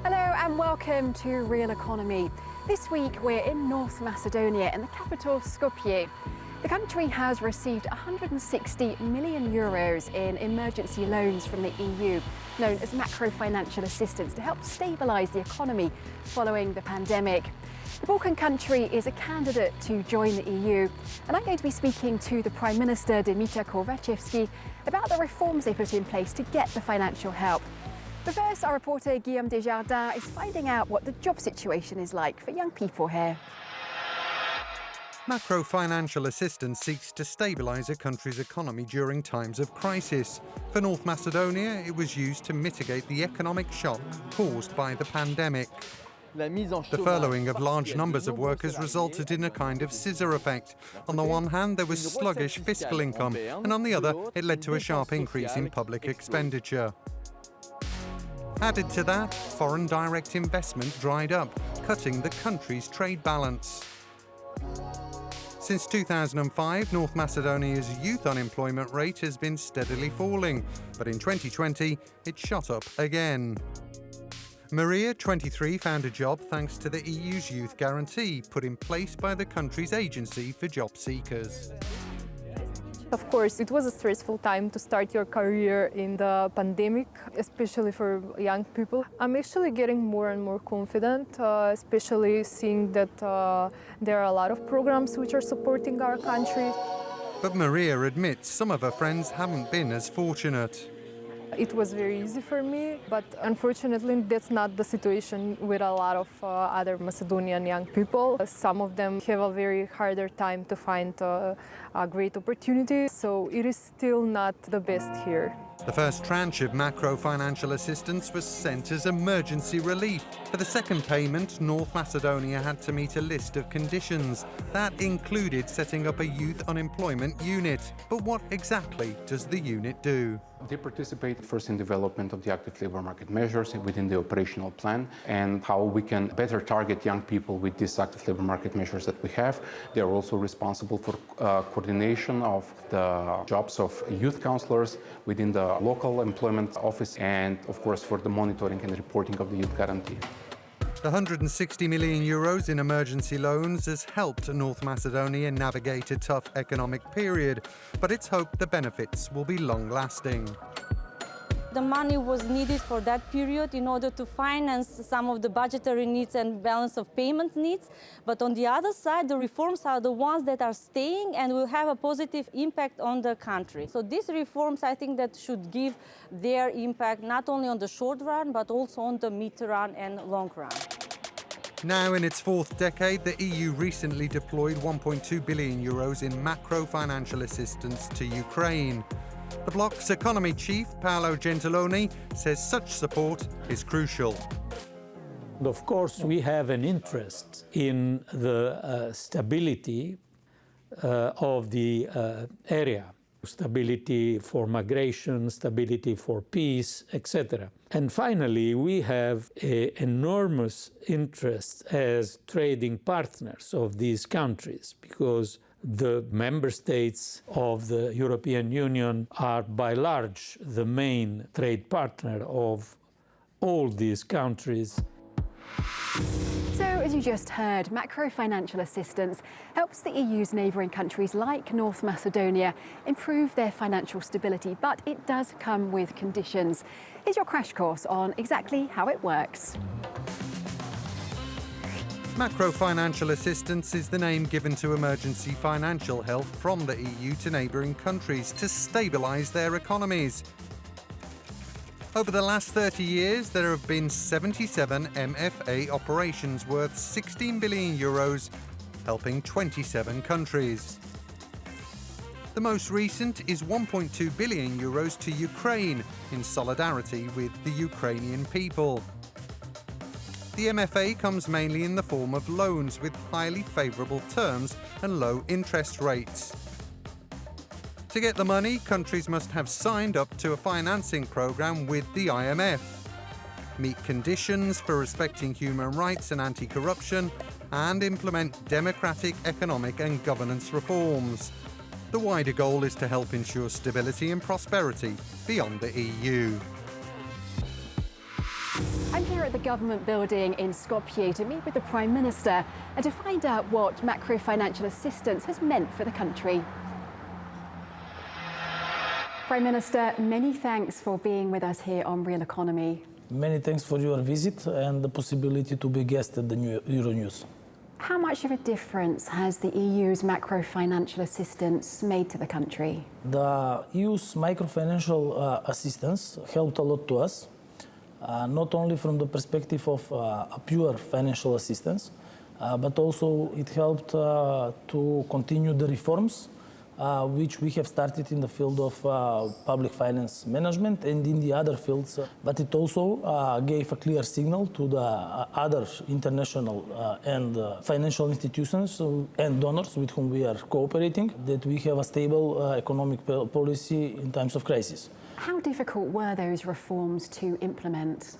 Hello and welcome to Realeconomy. This week we're in North Macedonia in the capital Skopje. The country has received 160 million euros in emergency loans from the EU, known as macro-financial assistance, to help stabilise the economy following the pandemic. The Balkan country is a candidate to join the EU, and I'm going to be speaking to the Prime Minister, Dimitar Kovacevski, about the reforms they put in place to get the financial help. But first, our reporter Guillaume Desjardins is finding out what the job situation is like for young people here. Macro-financial assistance seeks to stabilise a country's economy during times of crisis. For North Macedonia, it was used to mitigate the economic shock caused by the pandemic. The furloughing of large numbers of workers resulted in a kind of scissor effect. On the one hand, there was sluggish fiscal income, and on the other, it led to a sharp increase in public expenditure. Added to that, foreign direct investment dried up, cutting the country's trade balance. Since 2005, North Macedonia's youth unemployment rate has been steadily falling, but in 2020, it shot up again. Maria, 23, found a job thanks to the EU's youth guarantee, put in place by the country's agency for job seekers. Of course, it was a stressful time to start your career in the pandemic, especially for young people. I'm actually getting more and more confident, especially seeing that there are a lot of programs which are supporting our country. But Maria admits some of her friends haven't been as fortunate. It was very easy for me, but unfortunately that's not the situation with a lot of other Macedonian young people. Some of them have a very harder time to find a great opportunity, so it is still not the best here. The first tranche of macro-financial assistance was sent as emergency relief. For the second payment, North Macedonia had to meet a list of conditions. That included setting up a youth unemployment unit. But what exactly does the unit do? They participate first in development of the active labor market measures within the operational plan and how we can better target young people with these active labor market measures that we have. They are also responsible for coordination of the jobs of youth counselors within the local employment office and, of course, for the monitoring and reporting of the youth guarantee. The 160 million euros in emergency loans has helped North Macedonia navigate a tough economic period, but it's hoped the benefits will be long-lasting. The money was needed for that period in order to finance some of the budgetary needs and balance of payment needs. But on the other side, the reforms are the ones that are staying and will have a positive impact on the country. So these reforms, I think, that should give their impact not only on the short run, but also on the mid-run and long run. Now in its fourth decade, the EU recently deployed 1.2 billion euros in macro-financial assistance to Ukraine. The bloc's economy chief, Paolo Gentiloni, says such support is crucial. Of course, we have an interest in the stability of the area. Stability for migration, stability for peace, etc. And finally, we have an enormous interest as trading partners of these countries because the member states of the European Union are by large the main trade partner of all these countries. So, as you just heard, macro-financial assistance helps the EU's neighbouring countries like North Macedonia improve their financial stability, but it does come with conditions. Here's your crash course on exactly how it works. Macro-financial assistance is the name given to emergency financial help from the EU to neighbouring countries to stabilise their economies. Over the last 30 years, there have been 77 MFA operations worth 16 billion euros, helping 27 countries. The most recent is 1.2 billion euros to Ukraine, in solidarity with the Ukrainian people. The MFA comes mainly in the form of loans with highly favourable terms and low interest rates. To get the money, countries must have signed up to a financing programme with the IMF, meet conditions for respecting human rights and anti-corruption, and implement democratic, economic and governance reforms. The wider goal is to help ensure stability and prosperity beyond the EU. I'm here at the government building in Skopje to meet with the Prime Minister and to find out what macro-financial assistance has meant for the country. Prime Minister, many thanks for being with us here on Realeconomy. Many thanks for your visit and the possibility to be guest at the new Euronews. How much of a difference has the EU's macro-financial assistance made to the country? The EU's microfinancial assistance helped a lot to us, not only from the perspective of a pure financial assistance, but also it helped to continue the reforms which we have started in the field of public finance management and in the other fields. But it also gave a clear signal to the other international and financial institutions and donors with whom we are cooperating that we have a stable economic policy in times of crisis. How difficult were those reforms to implement?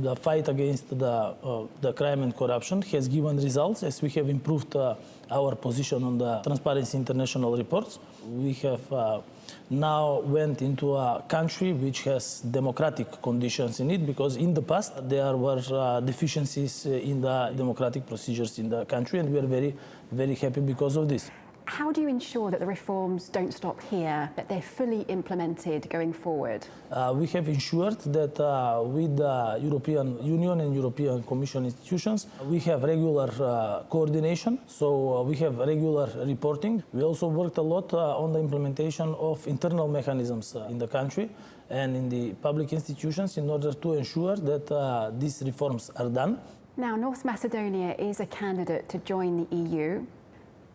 The fight against the crime and corruption has given results as we have improved our position on the Transparency International reports. We have now went into a country which has democratic conditions in it, because in the past there were deficiencies in the democratic procedures in the country, and we are very, very happy because of this. How do you ensure that the reforms don't stop here, that they're fully implemented going forward? We have ensured that with the European Union and European Commission institutions, we have regular coordination, so we have regular reporting. We also worked a lot on the implementation of internal mechanisms in the country and in the public institutions in order to ensure that these reforms are done. Now, North Macedonia is a candidate to join the EU.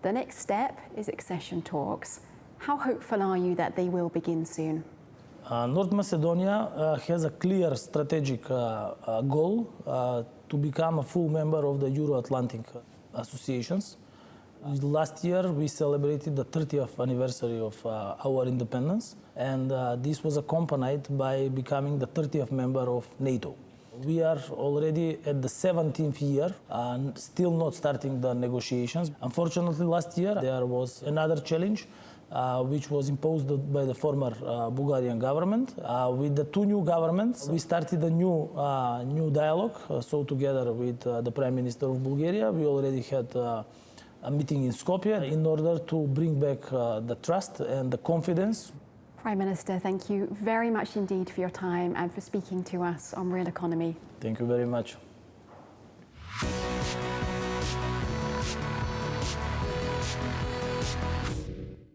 The next step is accession talks. How hopeful are you that they will begin soon? North Macedonia has a clear strategic goal to become a full member of the Euro-Atlantic associations. Last year we celebrated the 30th anniversary of our independence, and this was accompanied by becoming the 30th member of NATO. We are already at the 17th year and still not starting the negotiations. Unfortunately, last year there was another challenge which was imposed by the former Bulgarian government. With the two new governments, we started a new dialogue. So together with the Prime Minister of Bulgaria, we already had a meeting in Skopje in order to bring back the trust and the confidence. Prime Minister, thank you very much indeed for your time and for speaking to us on Realeconomy. Thank you very much.